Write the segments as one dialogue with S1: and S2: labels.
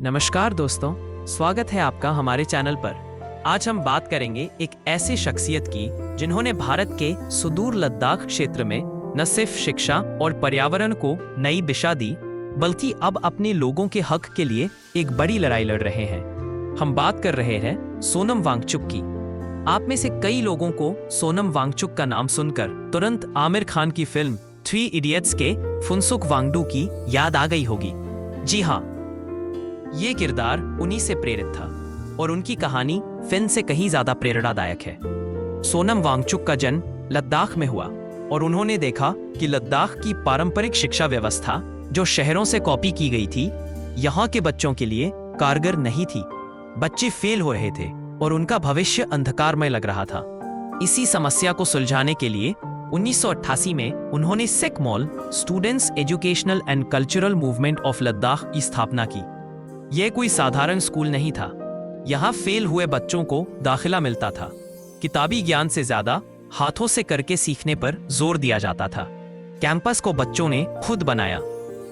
S1: नमस्कार दोस्तों, स्वागत है आपका हमारे चैनल पर। आज हम बात करेंगे एक ऐसे शख्सियत की जिन्होंने भारत के सुदूर लद्दाख क्षेत्र में न सिर्फ शिक्षा और पर्यावरण को नई दिशा दी, बल्कि अब अपने लोगों के हक के लिए एक बड़ी लड़ाई लड़ रहे हैं। हम बात कर रहे हैं सोनम वांगचुक की। आप में से कई लोगों को सोनम वांगचुक का नाम सुनकर तुरंत आमिर खान की फिल्म 3 इडियट्स के फुनसुक वांगडू की याद आ गई होगी। जी हाँ, ये किरदार उन्हीं से प्रेरित था और उनकी कहानी फिल्म से कहीं ज्यादा प्रेरणादायक है। सोनम वांगचुक का जन्म लद्दाख में हुआ और उन्होंने देखा कि लद्दाख की पारंपरिक शिक्षा व्यवस्था, जो शहरों से कॉपी की गई थी, यहाँ के बच्चों के लिए कारगर नहीं थी। बच्चे फेल हो रहे थे और उनका भविष्य अंधकारमय लग रहा था। इसी समस्या को सुलझाने के लिए 1988 में उन्होंने SECMOL, students educational and cultural movement of Ladakh की स्थापना की। यह कोई साधारण स्कूल नहीं था। यहाँ फेल हुए बच्चों को दाखिला मिलता था। किताबी ज्ञान से ज्यादा हाथों से करके सीखने पर जोर दिया जाता था। कैंपस को बच्चों ने खुद बनाया।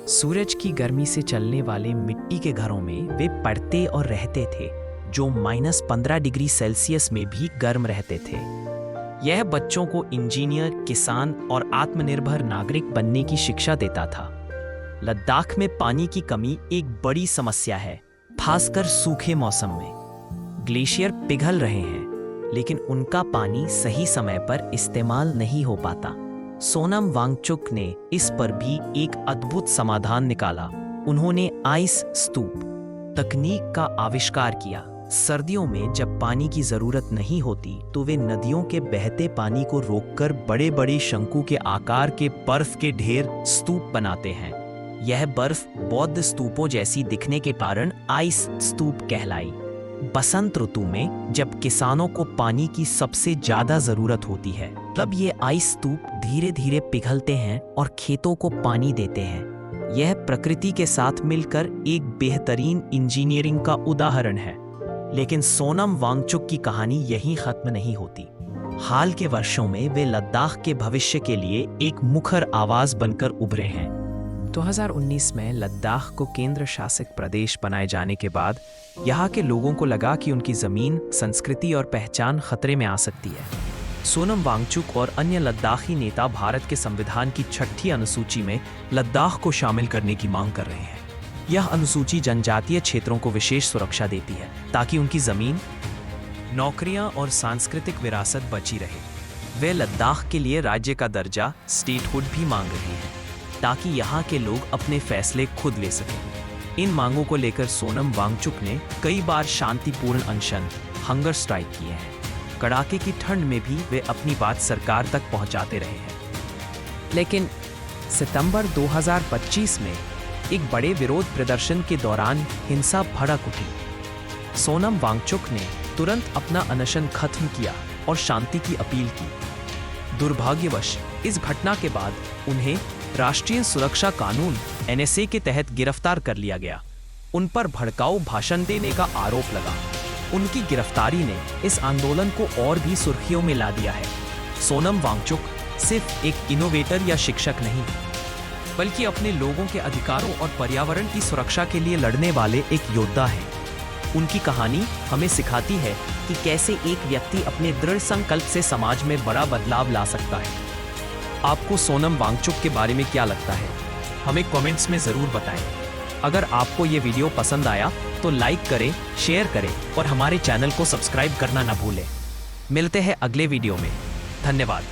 S1: सूरज की गर्मी से चलने वाले मिट्टी के घरों में वे पढ़ते और रहते थे, जो -15 डिग्री सेल्सियस में भी गर्म रहते थे। यह बच्चों को इंजीनियर, किसान और आत्मनिर्भर नागरिक बनने की शिक्षा देता था। लद्दाख में पानी की कमी एक बड़ी समस्या है, खासकर सूखे मौसम में। ग्लेशियर पिघल रहे हैं, लेकिन उनका पानी सही समय पर इस्तेमाल नहीं हो पाता। सोनम वांगचुक ने इस पर भी एक अद्भुत समाधान निकाला। उन्होंने आइस स्तूप तकनीक का आविष्कार किया। सर्दियों में जब पानी की जरूरत नहीं होती, तो वे नदियों के बहते पानी को रोककर बड़े बड़े शंकु के आकार के बर्फ के ढेर स्तूप बनाते हैं। यह बर्फ बौद्ध स्तूपों जैसी दिखने के कारण आइस स्तूप कहलाई। बसंत ऋतु में जब किसानों को पानी की सबसे ज्यादा जरूरत होती है, तब ये आइस स्तूप धीरे धीरे पिघलते हैं और खेतों को पानी देते हैं। यह प्रकृति के साथ मिलकर एक बेहतरीन इंजीनियरिंग का उदाहरण है। लेकिन सोनम वांगचुक की कहानी यहीं खत्म नहीं होती। हाल के वर्षों में वे लद्दाख के भविष्य के लिए एक मुखर आवाज बनकर उभरे हैं। 2019 में लद्दाख को केंद्र शासित प्रदेश बनाए जाने के बाद यहाँ के लोगों को लगा कि उनकी जमीन, संस्कृति और पहचान खतरे में आ सकती है। सोनम वांगचुक और अन्य लद्दाखी नेता भारत के संविधान की 6ठी अनुसूची में लद्दाख को शामिल करने की मांग कर रहे हैं। यह अनुसूची जनजातीय क्षेत्रों को विशेष सुरक्षा देती है, ताकि उनकी जमीन, नौकरियां और सांस्कृतिक विरासत बची रहे। वे लद्दाख के लिए राज्य का दर्जा, स्टेटहुड भी मांग रहे हैं, ताकि यहाँ के लोग अपने फैसले खुद ले सकें। इन मांगों को लेकर सोनम वांगचुक ने कई बार शांतिपूर्ण अनशन, हंगर स्ट्राइक किए हैं। कड़ाके की ठंड में भी वे अपनी बात सरकार तक पहुंचाते रहे हैं। लेकिन सितंबर 2025 में एक बड़े विरोध प्रदर्शन के दौरान हिंसा भड़क उठी। सोनम वांगचुक ने तुरंत अपना अनशन खत्म किया और शांति की अपील की। दुर्भाग्यवश इस घटना के बाद उन्हें राष्ट्रीय सुरक्षा कानून NSA के तहत गिरफ्तार कर लिया गया। उन पर भड़काऊ भाषण देने का आरोप लगा। उनकी गिरफ्तारी ने इस आंदोलन को और भी सुर्खियों में ला दिया है। सोनम वांगचुक सिर्फ एक इनोवेटर या शिक्षक नहीं, बल्कि अपने लोगों के अधिकारों और पर्यावरण की सुरक्षा के लिए लड़ने वाले एक योद्धा हैं। उनकी कहानी हमें सिखाती है कि कैसे एक व्यक्ति अपने दृढ़ संकल्प से समाज में बड़ा बदलाव ला सकता है। आपको सोनम वांगचुक के बारे में क्या लगता है? हमें कमेंट्स में जरूर बताएं। अगर आपको ये वीडियो पसंद आया तो लाइक करें, शेयर करें और हमारे चैनल को सब्सक्राइब करना न भूलें। मिलते हैं अगले वीडियो में। धन्यवाद।